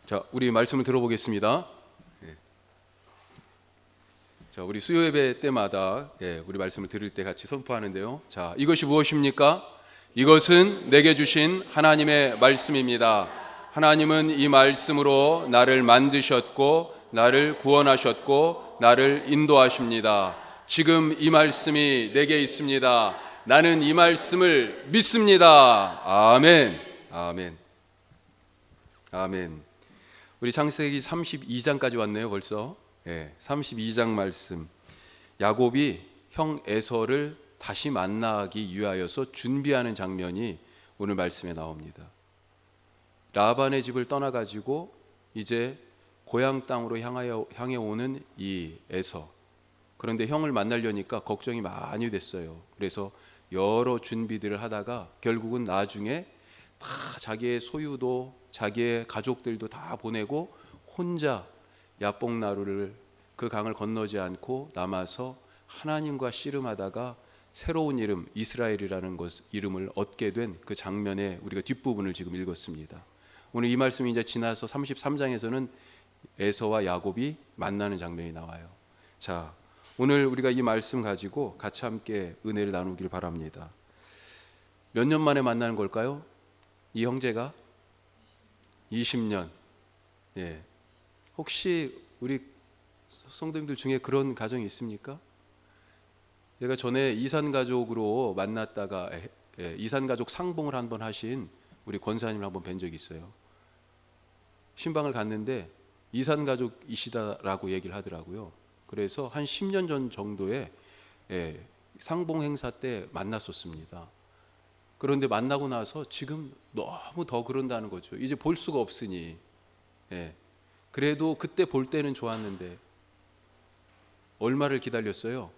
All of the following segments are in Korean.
자, 우리 말씀을 들어보겠습니다. 자, 우리 수요 예배 때마다 우리 말씀을 들을 때 같이 선포하는데요. 자, 이것이 무엇입니까? 이것은 내게 주신 하나님의 말씀입니다. 하나님은 이 말씀으로 나를 만드셨고 나를 구원하셨고 나를 인도하십니다. 지금 이 말씀이 내게 있습니다. 나는 이 말씀을 믿습니다. 아멘. 아멘. 아멘. 우리 창세기 32장까지 왔네요. 벌써 32장 말씀. 야곱이 형 에서를 다시 만나기 위하여서 준비하는 장면이 오늘 말씀에 나옵니다. 라반의 집을 떠나가지고 이제 고향 땅으로 향해 오는 이 에서. 그런데 형을 만나려니까 걱정이 많이 됐어요. 그래서 여러 준비들을 하다가 결국은 나중에 다 자기의 소유도 자기의 가족들도 다 보내고 혼자 야복나루를 그 강을 건너지 않고 남아서 하나님과 씨름하다가 새로운 이름 이스라엘이라는 이름을 얻게 된 그 장면의 우리가 뒷부분을 지금 읽었습니다. 오늘 이 말씀이 이제 지나서 33장에서는 에서와 야곱이 만나는 장면이 나와요. 자, 오늘 우리가 이 말씀 가지고 같이 함께 은혜를 나누길 바랍니다. 몇 년 만에 만나는 걸까요? 이 형제가 20년. 혹시 우리 성도님들 중에 그런 가정이 있습니까? 제가 전에 이산가족으로 만났다가 이산가족 상봉을 한번 하신 우리 권사님을 한번 뵌 적이 있어요. 신방을 갔는데 이산가족이시다라고 얘기를 하더라고요. 그래서 한 10년 전 정도에 상봉 행사 때 만났었습니다. 그런데 만나고 나서 지금 너무 더 그런다는 거죠. 이제 볼 수가 없으니. 그래도 그때 볼 때는 좋았는데 얼마를 기다렸어요?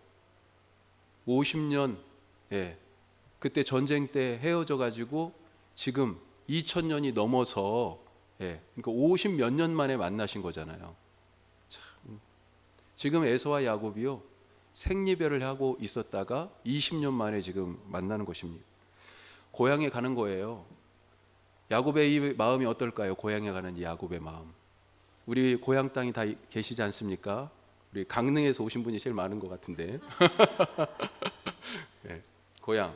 50년. 그때 전쟁 때 헤어져 가지고 지금 2000년이 넘어서 그러니까 50 몇 년 만에 만나신 거잖아요. 참. 지금 에서와 야곱이요 생리별을 하고 있었다가 20년 만에 지금 만나는 것입니다. 고향에 가는 거예요. 야곱의 이 마음이 어떨까요? 고향에 가는 이 야곱의 마음. 우리 고향 땅이 다 계시지 않습니까? 우리 강릉에서 오신 분이 제일 많은 것 같은데. 고향.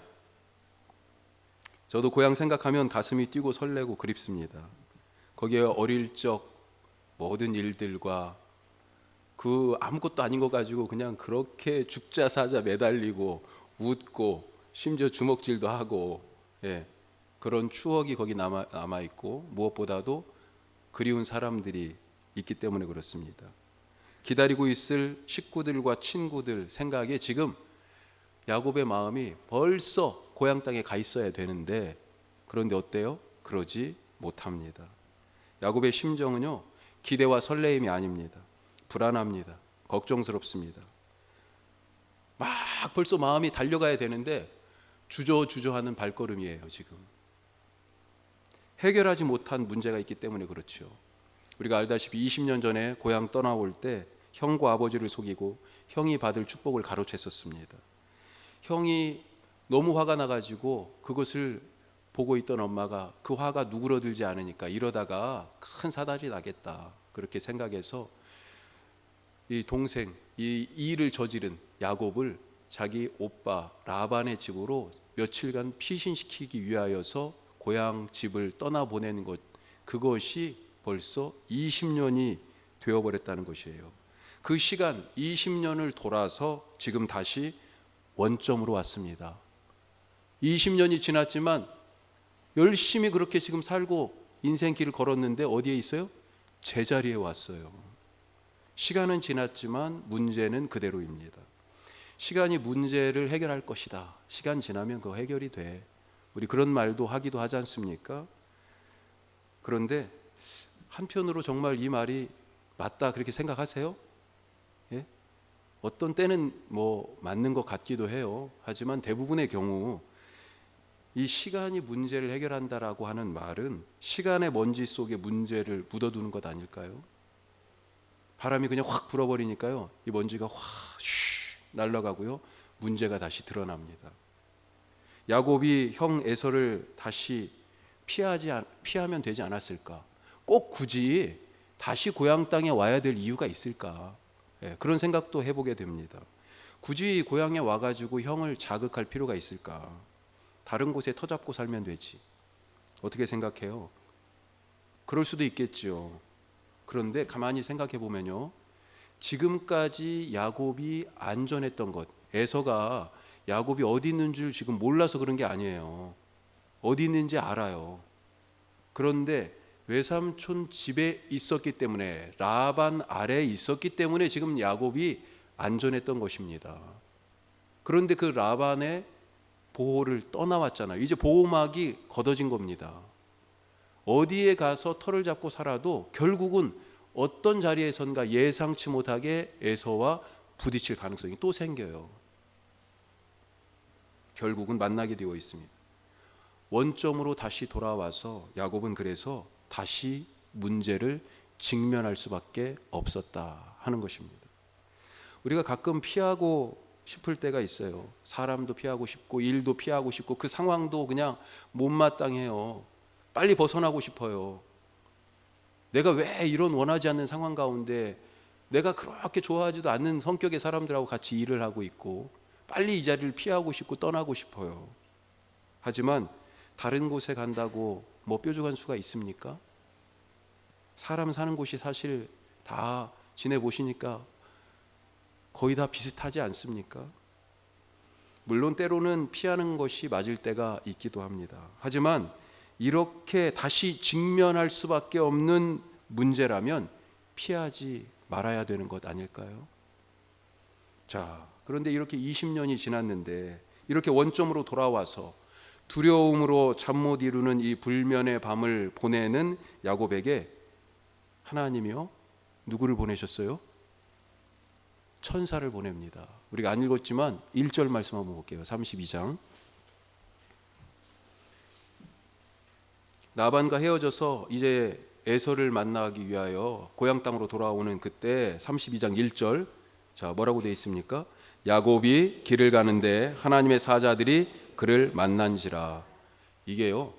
저도 고향 생각하면 가슴이 뛰고 설레고 그립습니다. 거기에 어릴 적 모든 일들과 그 아무것도 아닌 거 가지고 그냥 그렇게 죽자 사자 매달리고 웃고 심지어 주먹질도 하고 그런 추억이 거기 남아 있고 무엇보다도 그리운 사람들이 있기 때문에 그렇습니다. 기다리고 있을 식구들과 친구들 생각에 지금 야곱의 마음이 벌써 고향 땅에 가 있어야 되는데 그런데 어때요? 그러지 못합니다. 야곱의 심정은요 기대와 설레임이 아닙니다. 불안합니다. 걱정스럽습니다. 막 벌써 마음이 달려가야 되는데 주저주저하는 발걸음이에요. 지금 해결하지 못한 문제가 있기 때문에 그렇죠. 우리가 알다시피 20년 전에 고향 떠나올 때 형과 아버지를 속이고 형이 받을 축복을 가로챘었습니다. 형이 너무 화가 나가지고 그것을 보고 있던 엄마가 그 화가 누그러들지 않으니까 이러다가 큰 사달이 나겠다 그렇게 생각해서 이 동생, 이 일을 저지른 야곱을 자기 오빠 라반의 집으로 며칠간 피신시키기 위하여서 고향 집을 떠나보내는 것, 그것이 벌써 20년이 되어버렸다는 것이에요. 그 시간 20년을 돌아서 지금 다시 원점으로 왔습니다. 20년이 지났지만 열심히 그렇게 지금 살고 인생길을 걸었는데 어디에 있어요? 제자리에 왔어요. 시간은 지났지만 문제는 그대로입니다. 시간이 문제를 해결할 것이다. 시간 지나면 그거 해결이 돼. 우리 그런 말도 하기도 하지 않습니까? 그런데 한편으로 정말 이 말이 맞다 그렇게 생각하세요? 어떤 때는 뭐 맞는 것 같기도 해요. 하지만 대부분의 경우 이 시간이 문제를 해결한다라고 하는 말은 시간의 먼지 속에 문제를 묻어두는 것 아닐까요? 바람이 그냥 확 불어버리니까요, 이 먼지가 확 날아가고요, 문제가 다시 드러납니다. 야곱이 형 에서를 다시 피하면 되지 않았을까? 꼭 굳이 다시 고향 땅에 와야 될 이유가 있을까? 그런 생각도 해보게 됩니다. 굳이 고향에 와가지고 형을 자극할 필요가 있을까? 다른 곳에 터잡고 살면 되지. 어떻게 생각해요? 그럴 수도 있겠죠. 그런데 가만히 생각해 보면요, 지금까지 야곱이 안전했던 것, 에서가 야곱이 어디 있는 줄 지금 몰라서 그런 게 아니에요. 어디 있는지 알아요. 그런데 외삼촌 집에 있었기 때문에, 라반 아래에 있었기 때문에 지금 야곱이 안전했던 것입니다. 그런데 그 라반의 보호를 떠나왔잖아요. 이제 보호막이 걷어진 겁니다. 어디에 가서 털을 잡고 살아도 결국은 어떤 자리에선가 예상치 못하게 에서와 부딪힐 가능성이 또 생겨요. 결국은 만나게 되어 있습니다. 원점으로 다시 돌아와서 야곱은 그래서 다시 문제를 직면할 수밖에 없었다 하는 것입니다. 우리가 가끔 피하고 싶을 때가 있어요. 사람도 피하고 싶고 일도 피하고 싶고 그 상황도 그냥 못마땅해요. 빨리 벗어나고 싶어요. 내가 왜 이런 원하지 않는 상황 가운데 내가 그렇게 좋아하지도 않는 성격의 사람들하고 같이 일을 하고 있고 빨리 이 자리를 피하고 싶고 떠나고 싶어요. 하지만 다른 곳에 간다고 뭐 뾰족한 수가 있습니까? 사람 사는 곳이 사실 다 지내보시니까 거의 다 비슷하지 않습니까? 물론 때로는 피하는 것이 맞을 때가 있기도 합니다. 하지만 이렇게 다시 직면할 수밖에 없는 문제라면 피하지 말아야 되는 것 아닐까요? 자, 그런데 이렇게 20년이 지났는데 이렇게 원점으로 돌아와서 두려움으로 잠 못 이루는 이 불면의 밤을 보내는 야곱에게 하나님이요, 누구를 보내셨어요? 천사를 보냅니다. 우리가 안 읽었지만 1절 말씀 한번 볼게요. 32장. 라반과 헤어져서 이제 에서를 만나기 위하여 고향 땅으로 돌아오는 그때 32장 1절, 자, 뭐라고 되어 있습니까? 야곱이 길을 가는데 하나님의 사자들이 그를 만난지라. 이게요,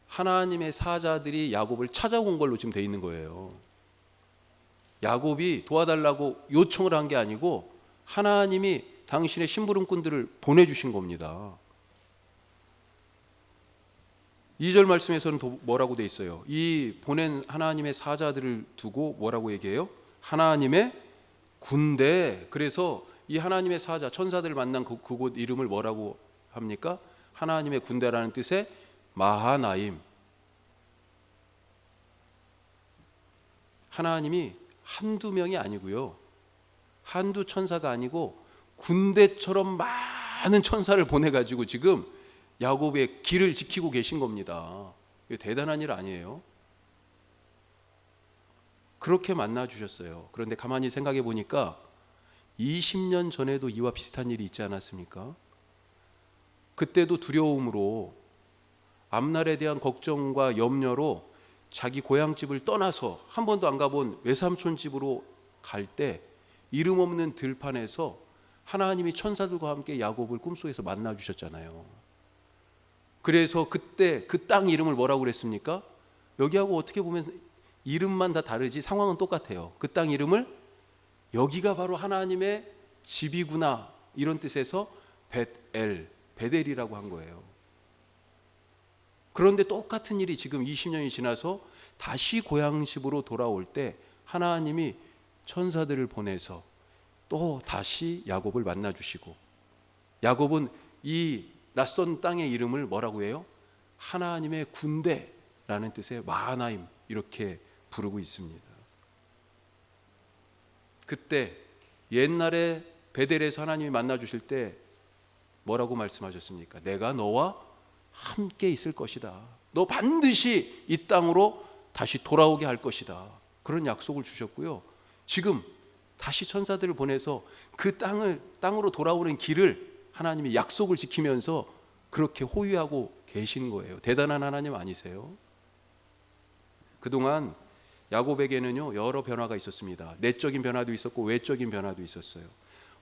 하나님의 사자들이 야곱을 찾아온 걸로 지금 되어 있는 거예요. 야곱이 도와달라고 요청을 한 게 아니고 하나님이 당신의 심부름꾼들을 보내주신 겁니다. 2절 말씀에서는 뭐라고 돼 있어요? 이 보낸 하나님의 사자들을 두고 뭐라고 얘기해요? 하나님의 군대. 그래서 이 하나님의 사자, 천사들을 만난 그곳 이름을 뭐라고 합니까? 하나님의 군대라는 뜻의 마하나임. 하나님이 한두 명이 아니고요, 한두 천사가 아니고 군대처럼 많은 천사를 보내가지고 지금 야곱의 길을 지키고 계신 겁니다. 이게 대단한 일 아니에요? 그렇게 만나 주셨어요. 그런데 가만히 생각해 보니까 20년 전에도 이와 비슷한 일이 있지 않았습니까? 그때도 두려움으로, 앞날에 대한 걱정과 염려로 자기 고향집을 떠나서 한 번도 안 가본 외삼촌 집으로 갈 때 이름 없는 들판에서 하나님이 천사들과 함께 야곱을 꿈속에서 만나 주셨잖아요. 그래서 그때 그 땅 이름을 뭐라고 그랬습니까? 여기하고 어떻게 보면 이름만 다 다르지 상황은 똑같아요. 그 땅 이름을 여기가 바로 하나님의 집이구나, 이런 뜻에서 베델이라고 한 거예요. 그런데 똑같은 일이 지금 20년이 지나서 다시 고향집으로 돌아올 때 하나님이 천사들을 보내서 또 다시 야곱을 만나 주시고, 야곱은 이 낯선 땅의 이름을 뭐라고 해요? 하나님의 군대라는 뜻의 마하나임, 이렇게 부르고 있습니다. 그때 옛날에 베델에서 하나님이 만나 주실 때 뭐라고 말씀하셨습니까? 내가 너와 함께 있을 것이다. 너 반드시 이 땅으로 다시 돌아오게 할 것이다. 그런 약속을 주셨고요. 지금 다시 천사들을 보내서 그 땅으로 돌아오는 길을 하나님이 약속을 지키면서 그렇게 호위하고 계신 거예요. 대단한 하나님 아니세요? 그동안 야곱에게는요, 여러 변화가 있었습니다. 내적인 변화도 있었고 외적인 변화도 있었어요.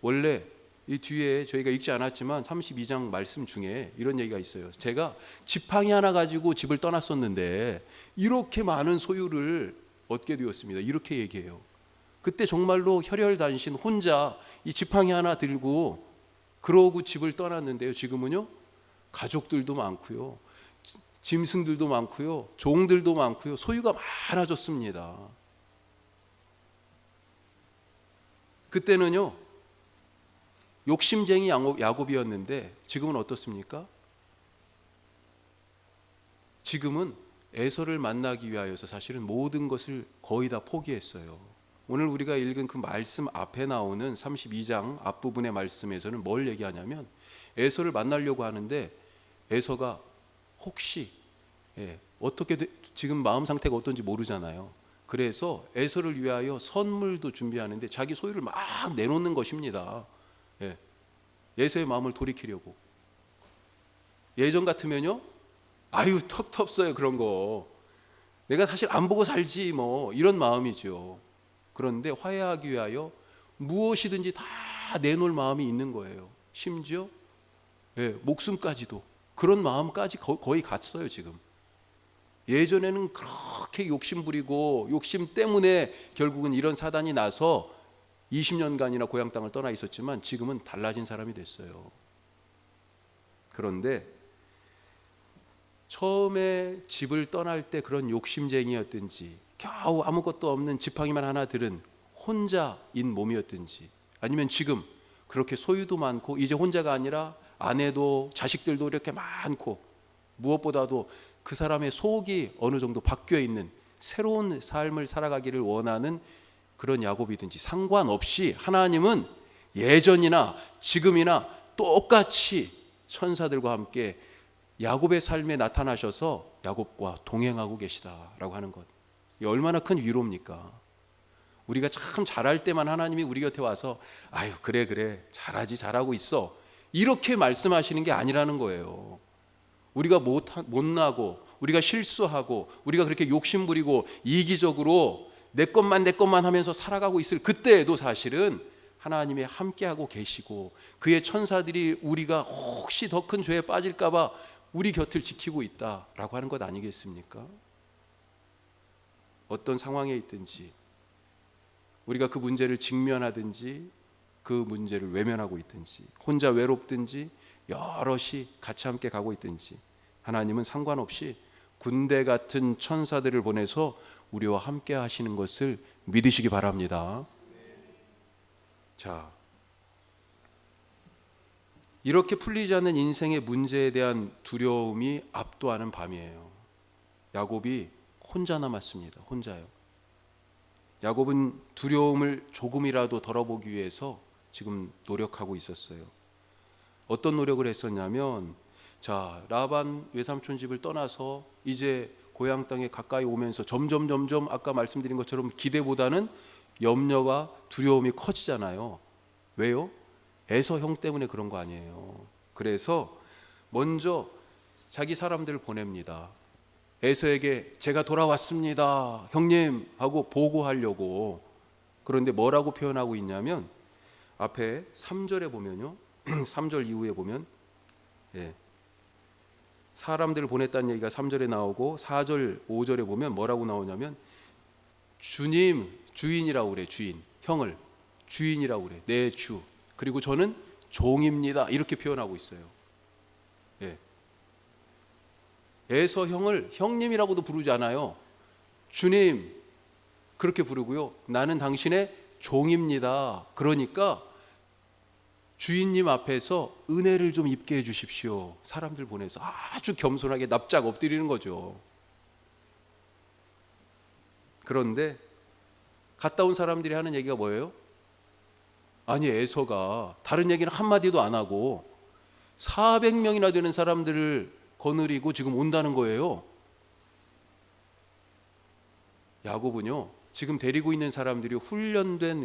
원래 이 뒤에 저희가 읽지 않았지만 32장 말씀 중에 이런 얘기가 있어요. 제가 지팡이 하나 가지고 집을 떠났었는데 이렇게 많은 소유를 얻게 되었습니다. 이렇게 얘기해요. 그때 정말로 혈혈단신 혼자 이 지팡이 하나 들고 그러고 집을 떠났는데요. 지금은요, 가족들도 많고요, 짐승들도 많고요, 종들도 많고요, 소유가 많아졌습니다. 그때는요, 욕심쟁이 야곱이었는데 지금은 어떻습니까? 지금은 에서를 만나기 위하여서 사실은 모든 것을 거의 다 포기했어요. 오늘 우리가 읽은 그 말씀 앞에 나오는 32장 앞부분의 말씀에서는 뭘 얘기하냐면, 에서를 만나려고 하는데 에서가 혹시 어떻게 지금 마음 상태가 어떤지 모르잖아요. 그래서 에서를 위하여 선물도 준비하는데 자기 소유를 막 내놓는 것입니다. 에서의 마음을 돌이키려고. 예전 같으면요, 아유 턱없어요 그런 거, 내가 사실 안 보고 살지 뭐, 이런 마음이죠. 그런데 화해하기 위하여 무엇이든지 다 내놓을 마음이 있는 거예요. 심지어 목숨까지도, 그런 마음까지 거의 갔어요. 지금 예전에는 그렇게 욕심 부리고 욕심 때문에 결국은 이런 사단이 나서 20년간이나 고향 땅을 떠나 있었지만 지금은 달라진 사람이 됐어요. 그런데 처음에 집을 떠날 때 그런 욕심쟁이였든지, 겨우 아무것도 없는 지팡이만 하나 들은 혼자인 몸이었든지, 아니면 지금 그렇게 소유도 많고 이제 혼자가 아니라 아내도 자식들도 이렇게 많고, 무엇보다도 그 사람의 속이 어느 정도 바뀌어 있는 새로운 삶을 살아가기를 원하는 그런 야곱이든지 상관없이, 하나님은 예전이나 지금이나 똑같이 천사들과 함께 야곱의 삶에 나타나셔서 야곱과 동행하고 계시다라고 하는 것, 이 얼마나 큰 위로입니까? 우리가 참 잘할 때만 하나님이 우리 곁에 와서 아유 그래 잘하지, 잘하고 있어, 이렇게 말씀하시는 게 아니라는 거예요. 우리가 못나고 우리가 실수하고 우리가 그렇게 욕심부리고 이기적으로 내 것만 하면서 살아가고 있을 그때에도 사실은 하나님이 함께하고 계시고, 그의 천사들이 우리가 혹시 더 큰 죄에 빠질까 봐 우리 곁을 지키고 있다라고 하는 것 아니겠습니까? 어떤 상황에 있든지 우리가 그 문제를 직면하든지 그 문제를 외면하고 있든지, 혼자 외롭든지 여럿이 같이 함께 가고 있든지, 하나님은 상관없이 군대 같은 천사들을 보내서 우리와 함께 하시는 것을 믿으시기 바랍니다. 자, 이렇게 풀리지 않는 인생의 문제에 대한 두려움이 압도하는 밤이에요. 야곱이 혼자 남았습니다. 혼자요. 야곱은 두려움을 조금이라도 덜어보기 위해서 지금 노력하고 있었어요. 어떤 노력을 했었냐면, 자, 라반 외삼촌 집을 떠나서 이제 고향 땅에 가까이 오면서 점점 아까 말씀드린 것처럼 기대보다는 염려가, 두려움이 커지잖아요. 왜요? 에서 형 때문에 그런 거 아니에요. 그래서 먼저 자기 사람들을 보냅니다. 에서에게 제가 돌아왔습니다 형님 하고 보고하려고. 그런데 뭐라고 표현하고 있냐면, 앞에 3절에 보면요, 3절 이후에 보면 사람들을 보냈다는 얘기가 3절에 나오고 4절 5절에 보면 뭐라고 나오냐면, 주님, 주인이라고 그래. 주인, 형을 주인이라고 그래. 내 주, 그리고 저는 종입니다, 이렇게 표현하고 있어요. 에서 형을 형님이라고도 부르지 않아요. 주님 그렇게 부르고요, 나는 당신의 종입니다. 그러니까 주인님 앞에서 은혜를 좀 입게 해주십시오. 사람들 보내서 아주 겸손하게 납작 엎드리는 거죠. 그런데 갔다 온 사람들이 하는 얘기가 뭐예요? 아니, 에서가 다른 얘기는 한마디도 안 하고 400명이나 되는 사람들을 거느리고 지금 온다는 거예요. 야곱은요, 지금 데리고 있는 사람들이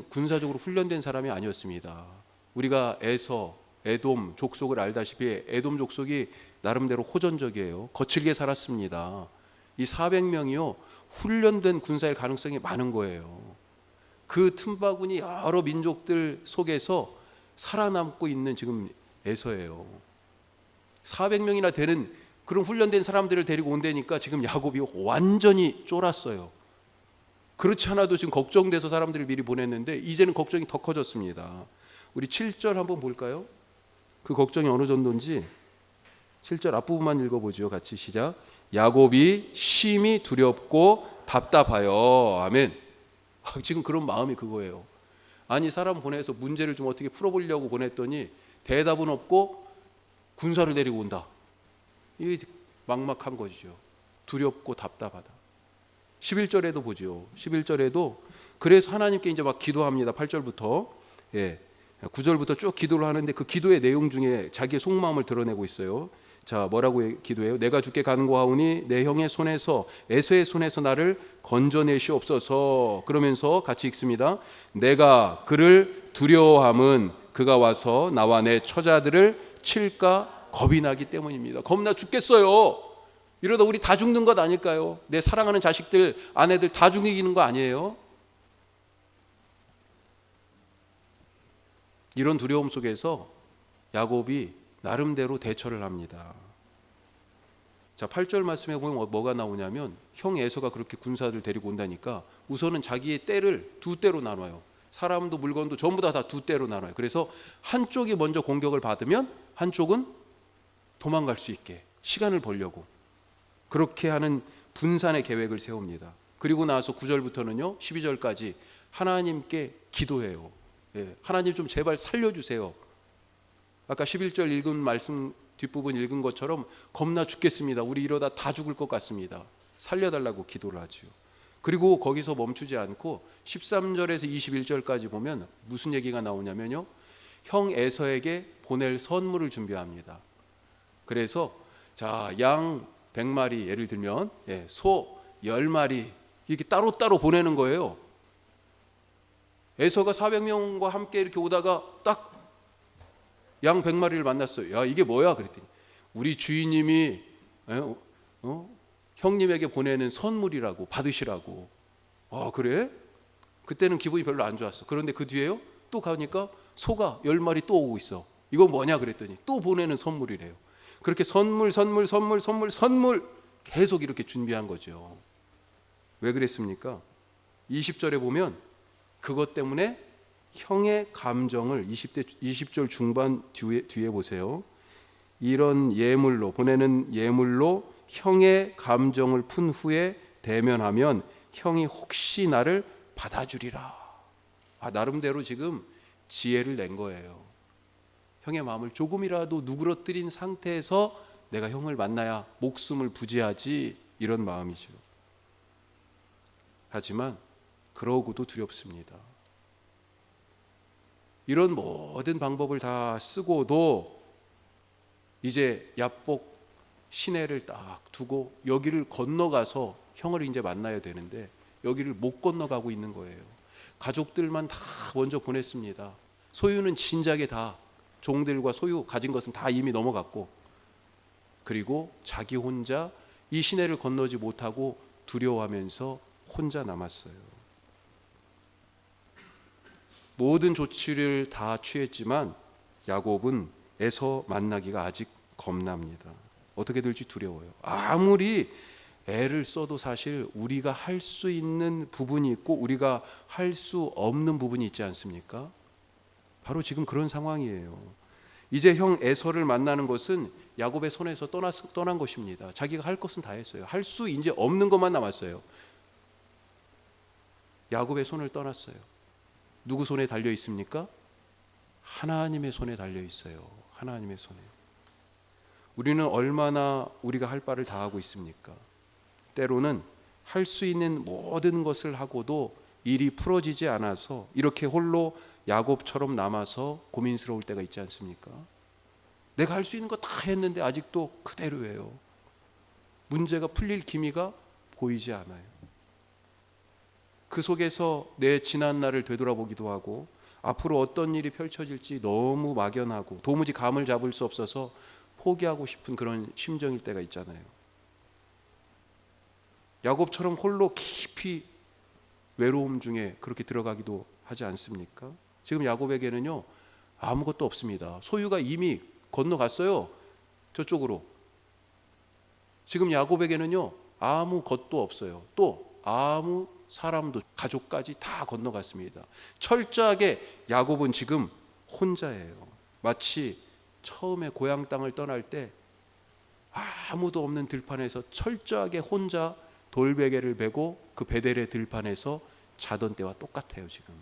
군사적으로 훈련된 사람이 아니었습니다. 우리가 에서, 에돔 족속을 알다시피 에돔 족속이 나름대로 호전적이에요. 거칠게 살았습니다. 이 400명이요 훈련된 군사일 가능성이 많은 거예요. 그 틈바구니 여러 민족들 속에서 살아남고 있는 지금 에서예요. 400명이나 되는 그런 훈련된 사람들을 데리고 온다니까 지금 야곱이 완전히 쫄았어요. 그렇지 않아도 지금 걱정돼서 사람들을 미리 보냈는데 이제는 걱정이 더 커졌습니다. 우리 7절 한번 볼까요? 그 걱정이 어느 정도인지 7절 앞부분만 읽어보죠. 같이 시작. 야곱이 심히 두렵고 답답하여. 아멘. 지금 그런 마음이 그거예요. 아니 사람 보내서 문제를 좀 어떻게 풀어보려고 보냈더니 대답은 없고 군사를 데리고 온다. 이게 막막한 것이죠. 두렵고 답답하다. 11절에도 보죠. 11절에도 그래서 하나님께 이제 막 기도합니다. 8절부터 9절부터 쭉 기도를 하는데 그 기도의 내용 중에 자기의 속마음을 드러내고 있어요. 자, 뭐라고 기도해요? 내가 주께 간구하오니 내 형의 손에서 에서의 손에서 나를 건져내시옵소서. 그러면서 같이 읽습니다. 내가 그를 두려워함은 그가 와서 나와 내 처자들을 칠까 겁이 나기 때문입니다. 겁나 죽겠어요. 이러다 우리 다 죽는 것 아닐까요? 내 사랑하는 자식들, 아내들 다 죽이는 거 아니에요? 이런 두려움 속에서 야곱이 나름대로 대처를 합니다. 자, 8절 말씀에 보면 뭐가 나오냐면 형 에서가 그렇게 군사들 데리고 온다니까 우선은 자기의 떼를 두 떼로 나눠요. 사람도 물건도 전부 다 두 떼로 나눠요. 그래서 한쪽이 먼저 공격을 받으면 한쪽은 도망갈 수 있게 시간을 벌려고 그렇게 하는 분산의 계획을 세웁니다. 그리고 나서 9절부터는요 12절까지 하나님께 기도해요. 하나님 좀 제발 살려주세요. 아까 11절 읽은 말씀 뒷부분 읽은 것처럼 겁나 죽겠습니다. 우리 이러다 다 죽을 것 같습니다. 살려달라고 기도를 하죠. 그리고 거기서 멈추지 않고 13절에서 21절까지 보면 무슨 얘기가 나오냐면요. 형 에서에게 보낼 선물을 준비합니다. 그래서 자, 양 100마리 예를 들면 소 10마리 이렇게 따로따로 보내는 거예요. 에서가 400명과 함께 이렇게 오다가 딱 양 100마리를 만났어요. 야, 이게 뭐야? 그랬더니 우리 주인님이 형님에게 보내는 선물이라고 받으시라고. 그래? 그때는 기분이 별로 안 좋았어. 그런데 그 뒤에요 또 가니까 소가 10마리 또 오고 있어. 이거 뭐냐 그랬더니 또 보내는 선물이래요. 그렇게 선물 계속 이렇게 준비한 거죠. 왜 그랬습니까? 20절에 보면 그것 때문에 형의 감정을 20절 중반 뒤에 보세요. 이런 예물로 보내는 예물로 형의 감정을 푼 후에 대면하면 형이 혹시 나를 받아주리라. 나름대로 지금 지혜를 낸 거예요. 형의 마음을 조금이라도 누그러뜨린 상태에서 내가 형을 만나야 목숨을 부지하지 이런 마음이죠. 하지만 그러고도 두렵습니다. 이런 모든 방법을 다 쓰고도 이제 야복 시내를 딱 두고 여기를 건너가서 형을 이제 만나야 되는데 여기를 못 건너가고 있는 거예요. 가족들만 다 먼저 보냈습니다. 소유는 진작에 다 종들과 소유 가진 것은 다 이미 넘어갔고 그리고 자기 혼자 이 시내를 건너지 못하고 두려워하면서 혼자 남았어요. 모든 조치를 다 취했지만 야곱은 에서 만나기가 아직 겁납니다. 어떻게 될지 두려워요. 아무리 애를 써도 사실 우리가 할 수 있는 부분이 있고 우리가 할 수 없는 부분이 있지 않습니까? 바로 지금 그런 상황이에요. 이제 형 에서를 만나는 것은 야곱의 손에서 떠난 것입니다. 자기가 할 것은 다 했어요. 할 수 이제 없는 것만 남았어요. 야곱의 손을 떠났어요. 누구 손에 달려 있습니까? 하나님의 손에 달려 있어요. 하나님의 손에. 우리는 얼마나 우리가 할 바를 다 하고 있습니까? 때로는 할 수 있는 모든 것을 하고도 일이 풀어지지 않아서 이렇게 홀로 야곱처럼 남아서 고민스러울 때가 있지 않습니까? 내가 할 수 있는 거 다 했는데 아직도 그대로예요. 문제가 풀릴 기미가 보이지 않아요. 그 속에서 내 지난 날을 되돌아보기도 하고 앞으로 어떤 일이 펼쳐질지 너무 막연하고 도무지 감을 잡을 수 없어서 포기하고 싶은 그런 심정일 때가 있잖아요. 야곱처럼 홀로 깊이 외로움 중에 그렇게 들어가기도 하지 않습니까? 지금 야곱에게는요 아무것도 없습니다. 소유가 이미 건너갔어요. 저쪽으로. 지금 야곱에게는요 아무것도 없어요. 또 아무 사람도 가족까지 다 건너갔습니다. 철저하게 야곱은 지금 혼자예요. 마치 처음에 고향 땅을 떠날 때 아무도 없는 들판에서 철저하게 혼자 돌베개를 베고 그 베델의 들판에서 자던 때와 똑같아요 지금.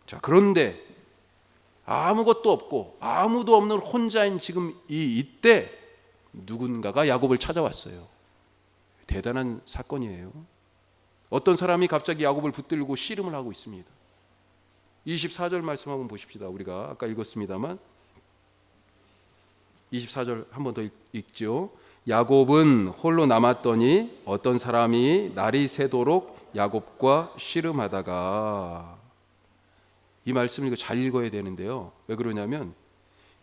자, 그런데 아무것도 없고 아무도 없는 혼자인 지금 이때 누군가가 야곱을 찾아왔어요. 대단한 사건이에요. 어떤 사람이 갑자기 야곱을 붙들고 씨름을 하고 있습니다. 24절 말씀 한번 보십시다. 우리가 아까 읽었습니다만 24절 한번 더 읽죠. 야곱은 홀로 남았더니 어떤 사람이 날이 새도록 야곱과 씨름하다가, 이 말씀을 잘 읽어야 되는데요. 왜 그러냐면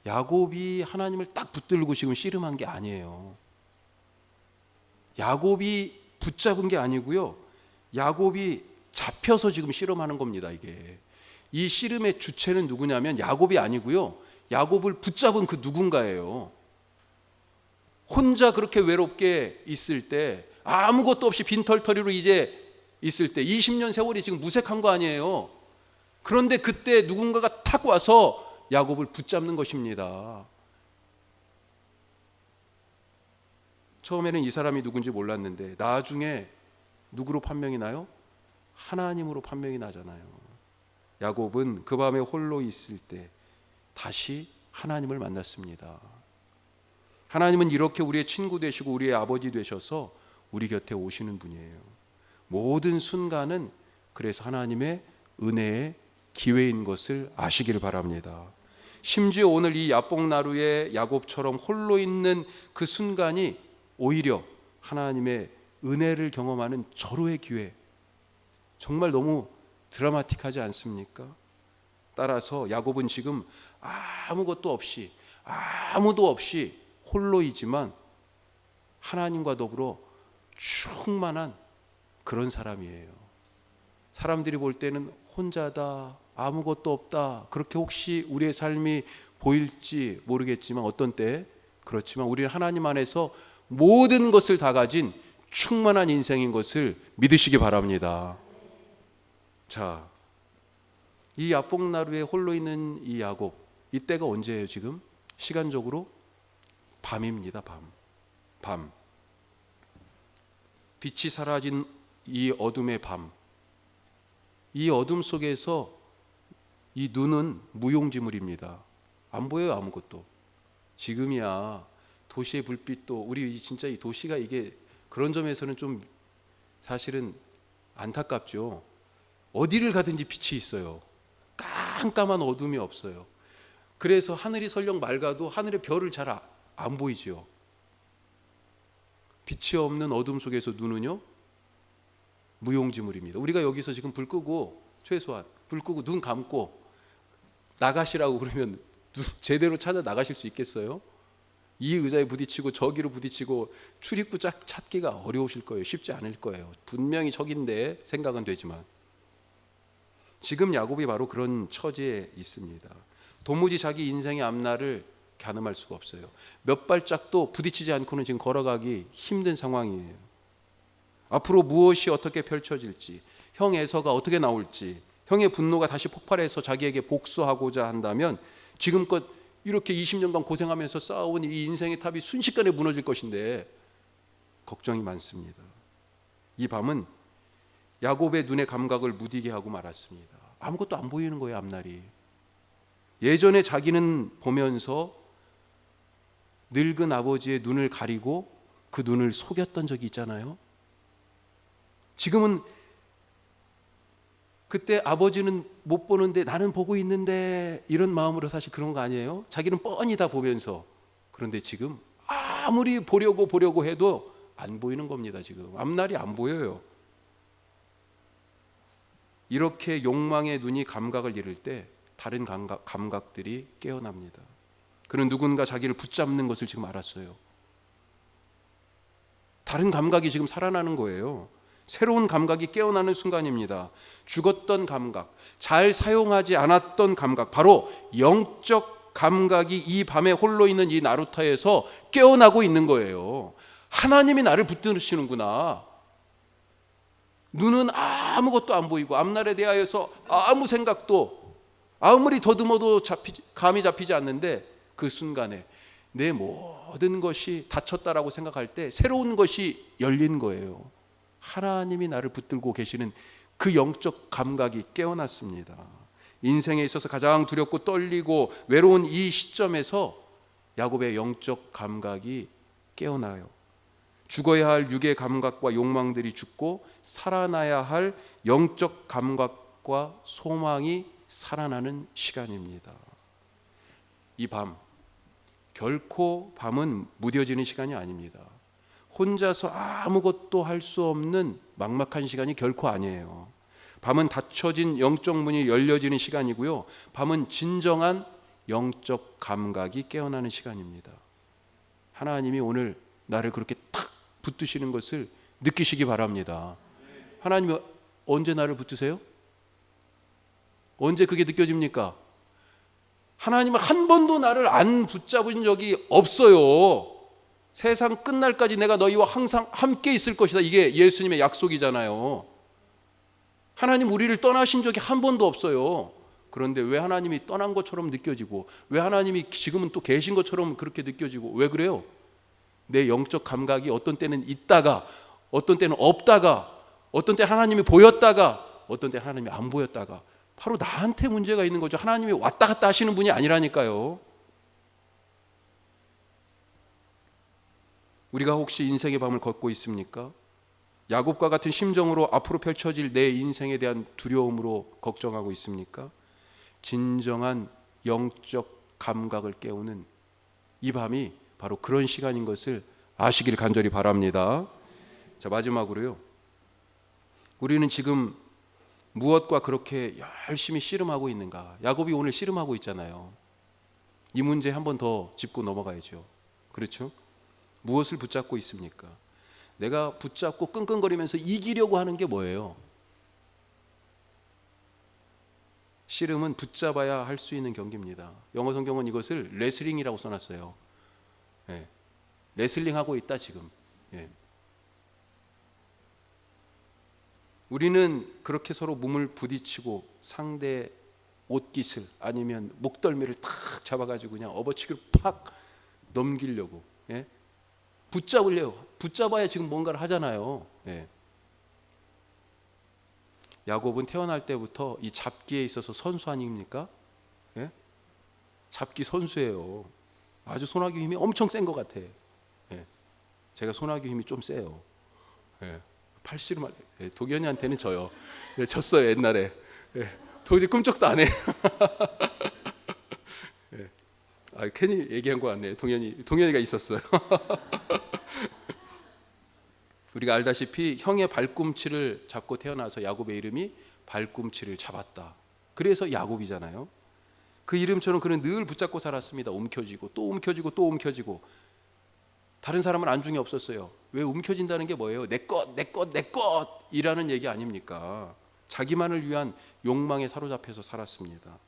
야곱이 하나님을 딱 붙들고 지금 씨름한 게 아니에요. 야곱이 붙잡은 게 아니고요. 야곱이 잡혀서 지금 씨름하는 겁니다. 이게 이 씨름의 주체는 누구냐면 야곱이 아니고요. 야곱을 붙잡은 그 누군가예요. 혼자 그렇게 외롭게 있을 때, 아무것도 없이 빈털터리로 이제 있을 때 20년 세월이 지금 무색한 거 아니에요. 그런데 그때 누군가가 탁 와서 야곱을 붙잡는 것입니다. 처음에는 이 사람이 누군지 몰랐는데 나중에 누구로 판명이 나요? 하나님으로 판명이 나잖아요. 야곱은 그 밤에 홀로 있을 때 다시 하나님을 만났습니다. 하나님은 이렇게 우리의 친구 되시고 우리의 아버지 되셔서 우리 곁에 오시는 분이에요. 모든 순간은 그래서 하나님의 은혜의 기회인 것을 아시기를 바랍니다. 심지어 오늘 이 야복나루의 야곱처럼 홀로 있는 그 순간이 오히려 하나님의 은혜를 경험하는 절호의 기회. 정말 너무 드라마틱하지 않습니까? 따라서 야곱은 지금 아무것도 없이, 아무도 없이 홀로이지만 하나님과 더불어 충만한 그런 사람이에요. 사람들이 볼 때는 혼자다, 아무것도 없다, 그렇게 혹시 우리의 삶이 보일지 모르겠지만 어떤 때 그렇지만 우리는 하나님 안에서 모든 것을 다 가진 충만한 인생인 것을 믿으시기 바랍니다. 자, 이 야복나루에 홀로 있는 이 야곱, 이때가 언제예요? 지금 시간적으로 밤입니다. 밤. 빛이 사라진 이 어둠의 밤. 이 어둠 속에서 이 눈은 무용지물입니다. 안 보여요, 아무것도. 지금이야 도시의 불빛도, 우리 진짜 이 도시가 이게 그런 점에서는 좀 사실은 안타깝죠. 어디를 가든지 빛이 있어요. 깜깜한 어둠이 없어요. 그래서 하늘이 설령 맑아도 하늘의 별을 잘 안 보이죠. 빛이 없는 어둠 속에서 눈은요 무용지물입니다. 우리가 여기서 지금 불 끄고, 최소한 불 끄고 눈 감고 나가시라고 그러면 제대로 찾아 나가실 수 있겠어요? 이 의자에 부딪히고 저기로 부딪히고 출입구 찾기가 어려우실 거예요. 쉽지 않을 거예요. 분명히 저긴데 생각은 되지만 지금 야곱이 바로 그런 처지에 있습니다. 도무지 자기 인생의 앞날을 가늠할 수가 없어요. 몇 발짝도 부딪히지 않고는 지금 걸어가기 힘든 상황이에요. 앞으로 무엇이 어떻게 펼쳐질지, 형 에서가 어떻게 나올지, 형의 분노가 다시 폭발해서 자기에게 복수하고자 한다면 지금껏 이렇게 20년간 고생하면서 쌓아온 이 인생의 탑이 순식간에 무너질 것인데 걱정이 많습니다. 이 밤은 야곱의 눈의 감각을 무디게 하고 말았습니다. 아무것도 안 보이는 거예요, 앞날이. 예전에 자기는 보면서 늙은 아버지의 눈을 가리고 그 눈을 속였던 적이 있잖아요. 지금은 그때 아버지는 못 보는데 나는 보고 있는데 이런 마음으로 사실 그런 거 아니에요? 자기는 뻔히 다 보면서. 그런데 지금 아무리 보려고 해도 안 보이는 겁니다. 지금 앞날이 안 보여요. 이렇게 욕망의 눈이 감각을 잃을 때 다른 감각들이 깨어납니다. 그는 누군가 자기를 붙잡는 것을 지금 알았어요. 다른 감각이 지금 살아나는 거예요. 새로운 감각이 깨어나는 순간입니다. 죽었던 감각, 잘 사용하지 않았던 감각, 바로 영적 감각이 이 밤에 홀로 있는 이 나루터에서 깨어나고 있는 거예요. 하나님이 나를 붙드시는구나. 눈은 아무것도 안 보이고 앞날에 대하여서 아무 생각도 아무리 더듬어도 감이 잡히지 않는데 그 순간에 내 모든 것이 닫혔다라고 생각할 때 새로운 것이 열린 거예요. 하나님이 나를 붙들고 계시는 그 영적 감각이 깨어났습니다. 인생에 있어서 가장 두렵고 떨리고 외로운 이 시점에서 야곱의 영적 감각이 깨어나요. 죽어야 할 육의 감각과 욕망들이 죽고 살아나야 할 영적 감각과 소망이 살아나는 시간입니다. 이 밤, 결코 밤은 무뎌지는 시간이 아닙니다. 혼자서 아무것도 할 수 없는 막막한 시간이 결코 아니에요. 밤은 닫혀진 영적 문이 열려지는 시간이고요. 밤은 진정한 영적 감각이 깨어나는 시간입니다. 하나님이 오늘 나를 그렇게 탁 붙드시는 것을 느끼시기 바랍니다. 하나님이 언제 나를 붙드세요? 언제 그게 느껴집니까? 하나님은 한 번도 나를 안 붙잡은 적이 없어요. 세상 끝날까지 내가 너희와 항상 함께 있을 것이다. 이게 예수님의 약속이잖아요. 하나님 우리를 떠나신 적이 한 번도 없어요. 그런데 왜 하나님이 떠난 것처럼 느껴지고 왜 하나님이 지금은 또 계신 것처럼 그렇게 느껴지고 왜 그래요? 내 영적 감각이 어떤 때는 있다가 어떤 때는 없다가 어떤 때 하나님이 보였다가 어떤 때 하나님이 안 보였다가 바로 나한테 문제가 있는 거죠. 하나님이 왔다 갔다 하시는 분이 아니라니까요. 우리가 혹시 인생의 밤을 걷고 있습니까? 야곱과 같은 심정으로 앞으로 펼쳐질 내 인생에 대한 두려움으로 걱정하고 있습니까? 진정한 영적 감각을 깨우는 이 밤이 바로 그런 시간인 것을 아시길 간절히 바랍니다. 자, 마지막으로요. 우리는 지금 무엇과 그렇게 열심히 씨름하고 있는가? 야곱이 오늘 씨름하고 있잖아요. 이 문제 한 번 더 짚고 넘어가야죠. 그렇죠? 무엇을 붙잡고 있습니까? 내가 붙잡고 끙끙거리면서 이기려고 하는 게 뭐예요? 씨름은 붙잡아야 할 수 있는 경기입니다. 영어 성경은 이것을 레슬링이라고 써놨어요. 예. 레슬링하고 있다 지금. 예. 우리는 그렇게 서로 몸을 부딪히고 상대의 옷깃을 아니면 목덜미를 탁 잡아가지고 그냥 업어치기를 팍 넘기려고 붙잡으려고 붙잡아야 지금 뭔가를 하잖아요. 야곱은 태어날 때부터 이 잡기에 있어서 선수 아닙니까? 잡기 선수예요. 아주 손아귀 힘이 엄청 센 것 같아. 제가 손아귀 힘이 좀 세요. 팔씨름할 도견이한테는 져요. 졌어요 옛날에. 도저히 꿈쩍도 안 해. 괜히 얘기한 거 같네. 동현이가 있었어요. 우리가 알다시피 형의 발꿈치를 잡고 태어나서 야곱의 이름이 발꿈치를 잡았다. 그래서 야곱이잖아요. 그 이름처럼 그는 늘 붙잡고 살았습니다. 움켜쥐고 또 움켜쥐고 또 움켜쥐고. 다른 사람은 안중에 없었어요. 왜 움켜진다는 게 뭐예요? 내 것, 내 것, 내 것이라는 얘기 아닙니까? 자기만을 위한 욕망에 사로잡혀서 살았습니다.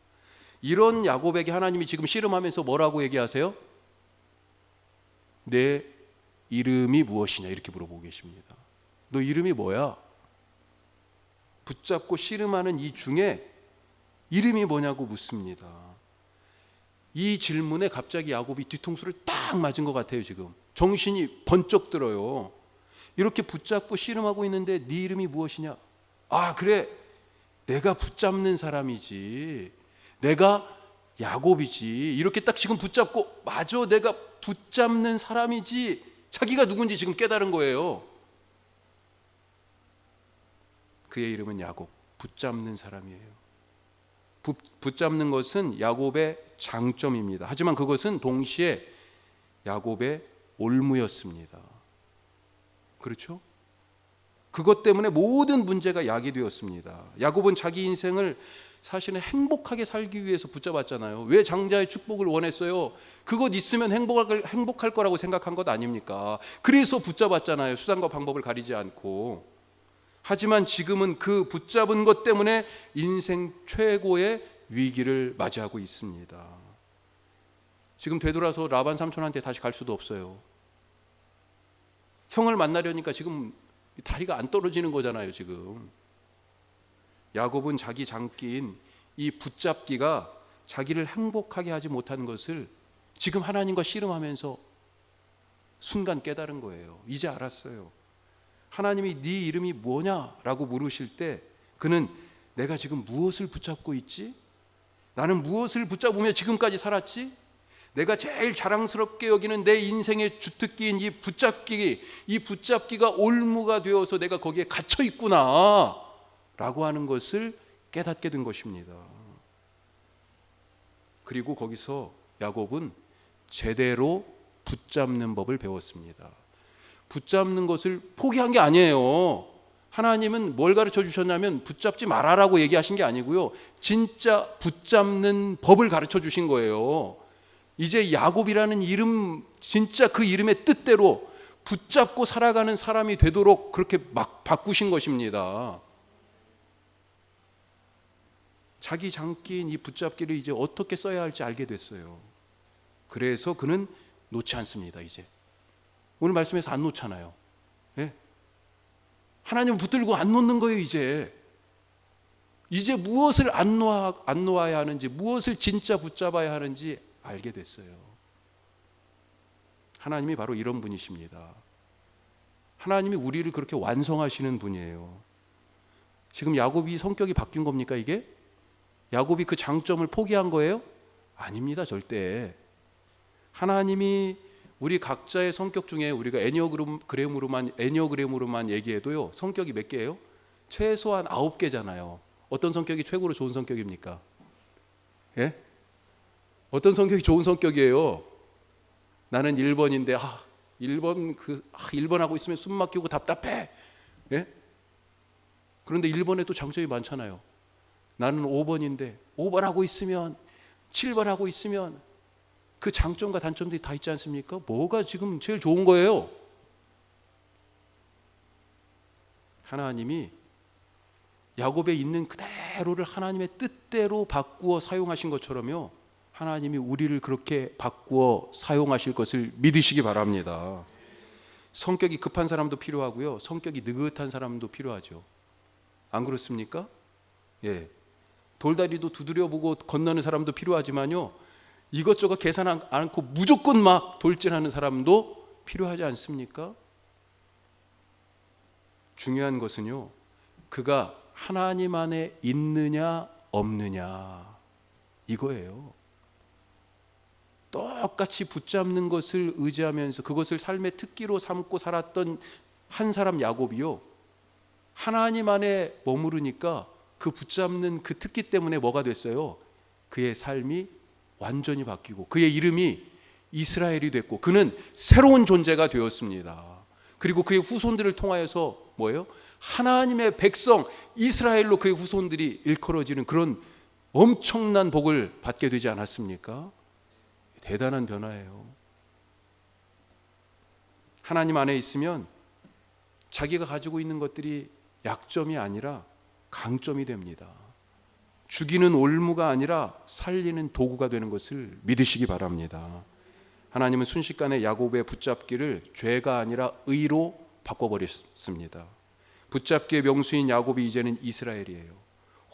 이런 야곱에게 하나님이 지금 씨름하면서 뭐라고 얘기하세요? 내 이름이 무엇이냐 이렇게 물어보고 계십니다. 너 이름이 뭐야? 붙잡고 씨름하는 이 중에 이름이 뭐냐고 묻습니다. 이 질문에 갑자기 야곱이 뒤통수를 딱 맞은 것 같아요. 지금 정신이 번쩍 들어요. 이렇게 붙잡고 씨름하고 있는데 네 이름이 무엇이냐? 아 그래, 내가 붙잡는 사람이지, 내가 야곱이지. 이렇게 딱 지금 붙잡고 맞아, 내가 붙잡는 사람이지. 자기가 누군지 지금 깨달은 거예요. 그의 이름은 야곱, 붙잡는 사람이에요. 붙잡는 것은 야곱의 장점입니다. 하지만 그것은 동시에 야곱의 올무였습니다. 그렇죠? 그것 때문에 모든 문제가 야기되었습니다. 야곱은 자기 인생을 사실은 행복하게 살기 위해서 붙잡았잖아요. 왜 장자의 축복을 원했어요? 그것 있으면 행복할 거라고 생각한 것 아닙니까? 그래서 붙잡았잖아요. 수단과 방법을 가리지 않고. 하지만 지금은 그 붙잡은 것 때문에 인생 최고의 위기를 맞이하고 있습니다. 지금 되돌아서 라반 삼촌한테 다시 갈 수도 없어요. 형을 만나려니까 지금 다리가 안 떨어지는 거잖아요, 지금. 야곱은 자기 장기인 이 붙잡기가 자기를 행복하게 하지 못한 것을 지금 하나님과 씨름하면서 순간 깨달은 거예요. 이제 알았어요. 하나님이 네 이름이 뭐냐라고 물으실 때 그는 내가 지금 무엇을 붙잡고 있지? 나는 무엇을 붙잡으며 지금까지 살았지? 내가 제일 자랑스럽게 여기는 내 인생의 주특기인 이 붙잡기가 올무가 되어서 내가 거기에 갇혀 있구나 라고 하는 것을 깨닫게 된 것입니다. 그리고 거기서 야곱은 제대로 붙잡는 법을 배웠습니다. 붙잡는 것을 포기한 게 아니에요. 하나님은 뭘 가르쳐 주셨냐면 붙잡지 말아라고 얘기하신 게 아니고요, 진짜 붙잡는 법을 가르쳐 주신 거예요. 이제 야곱이라는 이름, 진짜 그 이름의 뜻대로 붙잡고 살아가는 사람이 되도록 그렇게 막 바꾸신 것입니다. 자기 장기인 이 붙잡기를 이제 어떻게 써야 할지 알게 됐어요. 그래서 그는 놓지 않습니다. 이제 오늘 말씀에서 안 놓잖아요. 예? 하나님을 붙들고 안 놓는 거예요. 이제 무엇을 안 놓아야 하는지, 무엇을 진짜 붙잡아야 하는지 알게 됐어요. 하나님이 바로 이런 분이십니다. 하나님이 우리를 그렇게 완성하시는 분이에요. 지금 야곱이 성격이 바뀐 겁니까 이게? 야곱이 그 장점을 포기한 거예요? 아닙니다, 절대. 하나님이 우리 각자의 성격 중에 우리가 애니어그램으로만 얘기해도요, 성격이 몇 개예요? 최소한 9개잖아요. 어떤 성격이 최고로 좋은 성격입니까? 예? 어떤 성격이 좋은 성격이에요? 나는 1번인데 1번 하고 있으면 숨 막히고 답답해. 예? 그런데 1번에 또 장점이 많잖아요. 나는 5번인데 5번 하고 있으면, 7번 하고 있으면 그 장점과 단점들이 다 있지 않습니까? 뭐가 지금 제일 좋은 거예요? 하나님이 야곱에 있는 그대로를 하나님의 뜻대로 바꾸어 사용하신 것처럼요, 하나님이 우리를 그렇게 바꾸어 사용하실 것을 믿으시기 바랍니다. 성격이 급한 사람도 필요하고요, 성격이 느긋한 사람도 필요하죠. 안 그렇습니까? 예. 돌다리도 두드려보고 건너는 사람도 필요하지만요, 이것저것 계산 않고 무조건 막 돌진하는 사람도 필요하지 않습니까? 중요한 것은요, 그가 하나님 안에 있느냐 없느냐 이거예요. 똑같이 붙잡는 것을 의지하면서 그것을 삶의 특기로 삼고 살았던 한 사람 야곱이요, 하나님 안에 머무르니까 그 붙잡는 그 특기 때문에 뭐가 됐어요? 그의 삶이 완전히 바뀌고 그의 이름이 이스라엘이 됐고 그는 새로운 존재가 되었습니다. 그리고 그의 후손들을 통하여서 뭐예요? 하나님의 백성 이스라엘로 그의 후손들이 일컬어지는 그런 엄청난 복을 받게 되지 않았습니까? 대단한 변화예요. 하나님 안에 있으면 자기가 가지고 있는 것들이 약점이 아니라 강점이 됩니다. 죽이는 올무가 아니라 살리는 도구가 되는 것을 믿으시기 바랍니다. 하나님은 순식간에 야곱의 붙잡기를 죄가 아니라 의로 바꿔버렸습니다. 붙잡기의 명수인 야곱이 이제는 이스라엘이에요.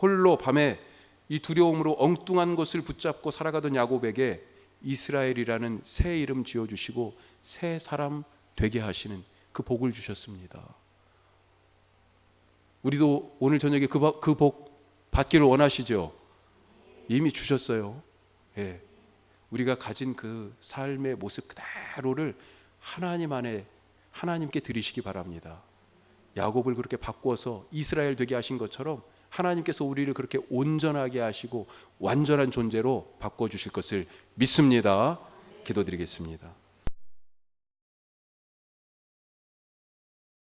홀로 밤에 이 두려움으로 엉뚱한 것을 붙잡고 살아가던 야곱에게 이스라엘이라는 새 이름 지어주시고 새 사람 되게 하시는 그 복을 주셨습니다. 우리도 오늘 저녁에 그 복 받기를 원하시죠? 이미 주셨어요. 예. 우리가 가진 그 삶의 모습 그대로를 하나님 안에 하나님께 드리시기 바랍니다. 야곱을 그렇게 바꿔서 이스라엘 되게 하신 것처럼 하나님께서 우리를 그렇게 온전하게 하시고 완전한 존재로 바꿔주실 것을 믿습니다. 기도드리겠습니다.